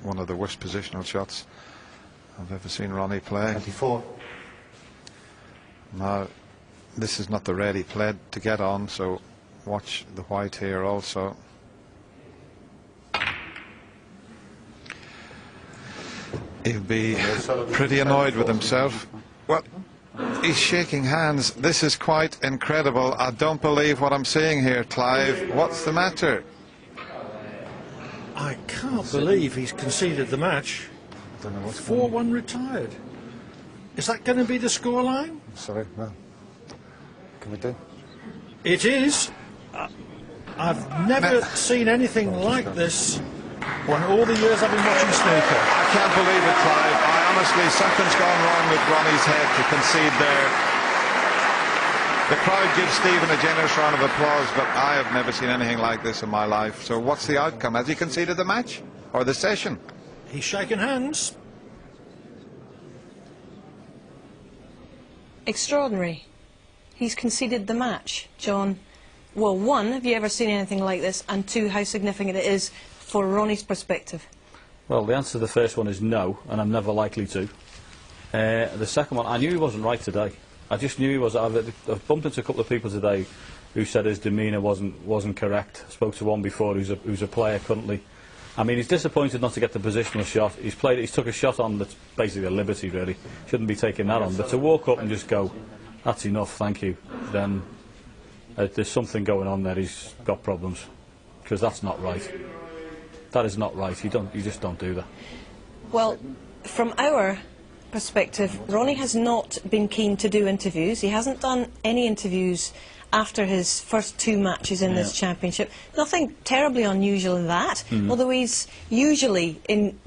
one of the worst positional shots I've ever seen Ronnie play. 24. Now, this is not the red he played to get on, so watch the white here also. He'll be pretty annoyed with himself. Well, he's shaking hands. This is quite incredible. I don't believe what I'm seeing here, Clive. What's the matter? I can't believe he's conceded the match. 4-1 retired. Is that going to be the scoreline? Sorry, well, can we do? It is. I've never seen anything like this in all the years I've been watching snooker. I can't believe it, Clive. Honestly, something's gone wrong with Ronnie's head to concede there. The crowd gives Stephen a generous round of applause, but I have never seen anything like this in my life. So what's the outcome? Has he conceded the match or the session? He's shaking hands. Extraordinary. He's conceded the match, John. Well, one, have you ever seen anything like this? And two, how significant it is for Ronnie's perspective? Well, the answer to the first one is no, and I'm never likely to. The second one, I knew he wasn't right today. I just knew he was. I've bumped into a couple of people today who said his demeanour wasn't correct. I spoke to one before who's a player currently. I mean, he's disappointed not to get the positional shot. He's took a shot on that's basically a liberty, really. Shouldn't be taking that on. But to walk up and just go, that's enough, thank you, then there's something going on there. He's got problems, because that's not right. That is not right. You just don't do that. Well, from our perspective, Ronnie has not been keen to do interviews. He hasn't done any interviews after his first two matches in this championship. Nothing terribly unusual in that, although he's usually in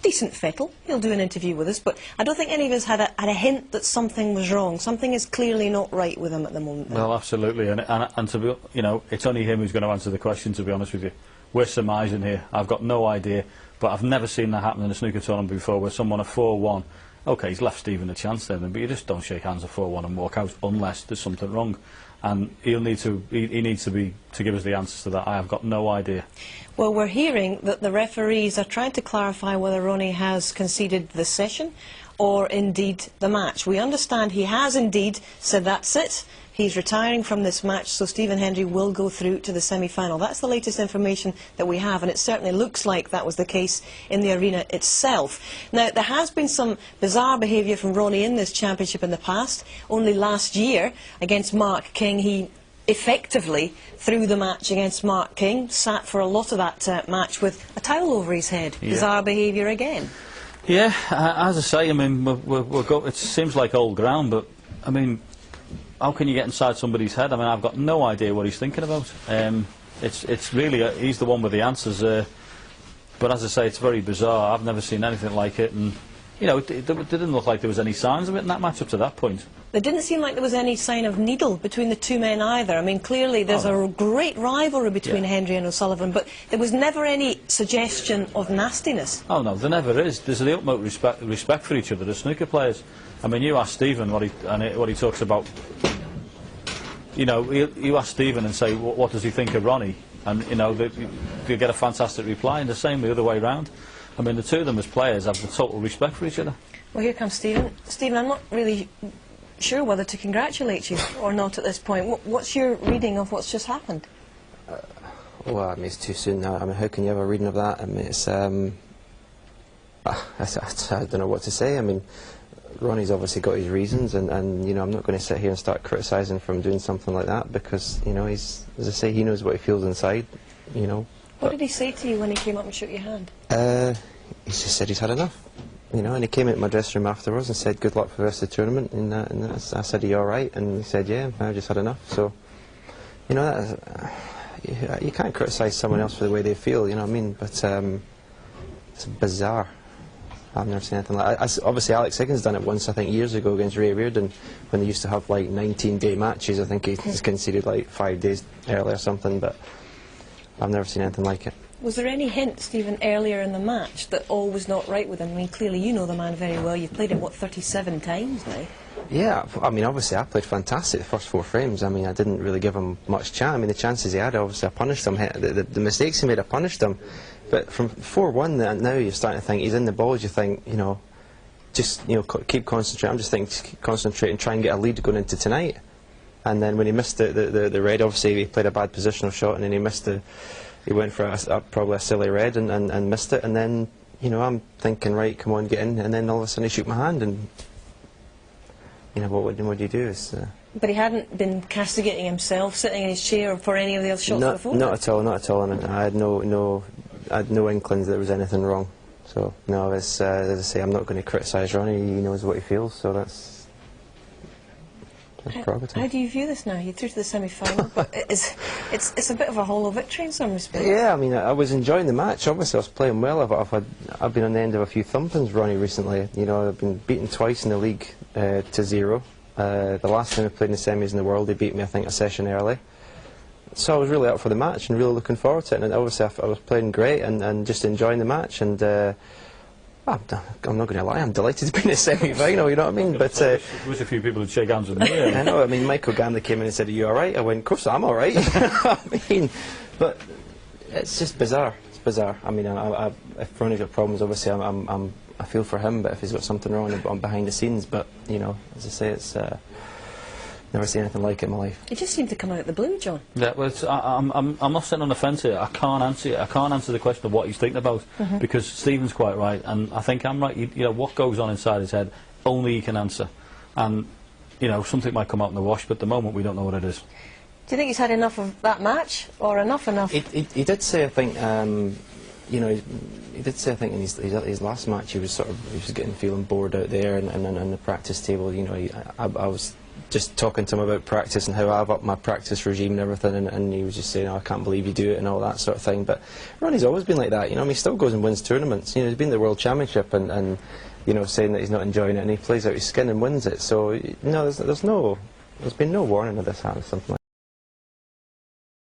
decent fettle. He'll do an interview with us, but I don't think any of us had a hint that something was wrong. Something is clearly not right with him at the moment. Well, absolutely, and to be, you know, it's only him who's going to answer the question, to be honest with you. We're surmising here. I've got no idea, but I've never seen that happen in a snooker tournament before, where someone a 4-1, okay, he's left Stephen a chance then, but you just don't shake hands at 4-1 and walk out unless there's something wrong. And he needs to give us the answers to that. I have got no idea. Well, we're hearing that the referees are trying to clarify whether Ronnie has conceded the session or indeed the match. We understand he has indeed said that's it. He's retiring from this match, so Stephen Hendry will go through to the semi-final. That's the latest information that we have, and it certainly looks like that was the case in the arena itself. Now, there has been some bizarre behaviour from Ronnie in this championship in the past. Only last year, against Mark King, he effectively threw the match against Mark King, sat for a lot of that match with a towel over his head. Yeah. Bizarre behaviour again. Yeah, as I say, I mean, it seems like old ground, but, I mean, how can you get inside somebody's head? I mean, I've got no idea what he's thinking about. It's really, he's the one with the answers. But as I say, it's very bizarre. I've never seen anything like it. And, you know, it didn't look like there was any signs of it in that match up to that point. There didn't seem like there was any sign of needle between the two men either. I mean, clearly there's a great rivalry between Hendry and O'Sullivan, but there was never any suggestion of nastiness. Oh, no, there never is. There's the utmost respect for each other as snooker players. I mean, you ask Stephen what he talks about. You know, you ask Stephen and say, what does he think of Ronnie? And, you know, you get a fantastic reply, and the same the other way round. I mean, the two of them as players have the total respect for each other. Well, here comes Stephen. Stephen, I'm not really sure whether to congratulate you or not at this point. What's your reading of what's just happened? Well, I mean, it's too soon now. I mean, how can you have a reading of that? I mean, it's I don't know what to say. I mean, Ronnie's obviously got his reasons, and you know, I'm not going to sit here and start criticising from doing something like that, because, you know, he's, as I say, he knows what he feels inside, you know. What did he say to you when he came up and shook your hand? He just said he's had enough, you know, and he came into my dressing room afterwards and said good luck for the rest of the tournament, and I said, are you alright? And he said, yeah, I just had enough. So, you know, you can't criticise someone else for the way they feel, you know what I mean, but it's bizarre. I've never seen anything like that. Obviously, Alex Higgins done it once, I think, years ago against Ray Reardon, when they used to have like 19-day matches. I think he conceded like 5 days early or something, but I've never seen anything like it. Was there any hint, Stephen, earlier in the match that all was not right with him? I mean, clearly you know the man very well. You've played him, what, 37 times now? Yeah, I mean, obviously I played fantastic the first 4 frames. I mean, I didn't really give him much chance. I mean, the chances he had, obviously I punished him. The mistakes he made, I punished him. But from 4-1 now you're starting to think he's in the balls. You think, you know, just, you know, keep concentrating. I'm just thinking, just keep concentrating, try and get a lead going into tonight. And then when he missed the red, obviously he played a bad positional shot, and then he missed he went for probably a silly red and missed it. And then, you know, I'm thinking, right, come on, get in. And then all of a sudden he shook my hand, and you know, what do you do? Is, But he hadn't been castigating himself, sitting in his chair for any of the other shots before? Not at all, not at all. And I had no inklings that there was anything wrong. So, no, as I say, I'm not going to criticise Ronnie. He knows what he feels, so that's prerogative. How do you view this now? You're through to the semi-final, but it's a bit of a hollow victory in some respects. Yeah, I mean, I was enjoying the match. Obviously, I was playing well. I've been on the end of a few thumpings, Ronnie, recently. You know, I've been beaten twice in the league to 0. The last time I played in the semis in the world, he beat me, I think, a session early. So I was really up for the match and really looking forward to it. And obviously, I was playing great and just enjoying the match. And I'm not going to lie, I'm delighted to be in the semi-final. You know what I mean? But there was a few people who'd shake hands with me. I know. I mean, Michael Gandhi came in and said, "Are you all right?" I went, "Of course I'm all right." I mean, but it's just bizarre. It's bizarre. I mean, if Ronnie's got problems, obviously, I feel for him. But if he's got something wrong, I'm behind the scenes. But you know, as I say, it's never seen anything like it in my life. It just seemed to come out of the blue, John. Yeah, well, I'm not sitting on the fence here. I can't answer it. I can't answer the question of what he's thinking about, because Stephen's quite right, and I think I'm right. You know, what goes on inside his head, only he can answer. And you know, something might come out in the wash, but at the moment we don't know what it is. Do you think he's had enough of that match, or enough? He did say, I think, you know, he did say, I think, in his last match, he was feeling bored out there, and the practice table. You know, I was just talking to him about practice and how I've upped my practice regime and everything, and he was just saying, "Oh, I can't believe you do it," and all that sort of thing. But Ronnie's always been like that, you know. I mean, he still goes and wins tournaments. You know, he's been to the World Championship, and you know, saying that he's not enjoying it, and he plays out his skin and wins it. So, no, there's been no warning of this happening, something like that.